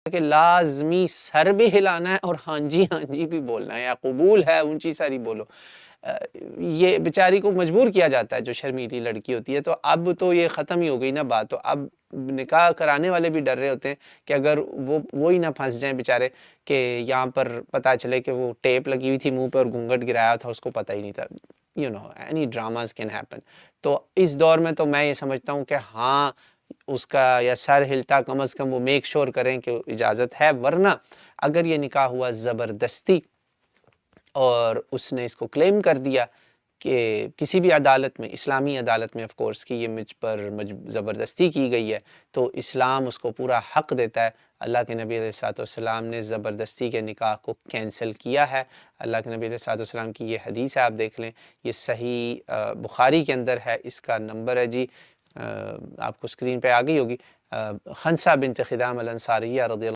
کہ لازمی سر بھی ہلانا ہے اور ہاں جی بھی بولنا ہے، یا قبول ہے اونچی ساری بولو۔ یہ بیچاری کو مجبور کیا جاتا ہے جو شرمیلی لڑکی ہوتی ہے، تو اب تو یہ ختم ہی ہو گئی نا بات، تو اب نکاح کرانے والے بھی ڈر رہے ہوتے ہیں کہ اگر وہی نہ پھنس جائیں بیچارے، کہ یہاں پر پتہ چلے کہ وہ ٹیپ لگی ہوئی تھی منہ پہ اور گھونگھٹ گرایا تھا، اس کو پتہ ہی نہیں تھا، any dramas can happen۔ تو اس دور میں تو میں یہ سمجھتا ہوں کہ ہاں اس کا یا سر ہلتا، کم از کم وہ میک شور کریں کہ اجازت ہے، ورنہ اگر یہ نکاح ہوا زبردستی اور اس نے اس کو کلیم کر دیا کہ کسی بھی عدالت میں، اسلامی عدالت میں آف کورس، کہ یہ مجھ پر زبردستی کی گئی ہے، تو اسلام اس کو پورا حق دیتا ہے۔ اللہ کے نبی علیہ السلام نے زبردستی کے نکاح کو کینسل کیا ہے۔ اللہ کے نبی علیہ السلام کی یہ حدیث ہے، آپ دیکھ لیں، یہ صحیح بخاری کے اندر ہے، اس کا نمبر ہے جی، آپ کو اسکرین پہ آ گئی ہوگی، خنسہ بنت خدام الانصاریہ رضی اللہ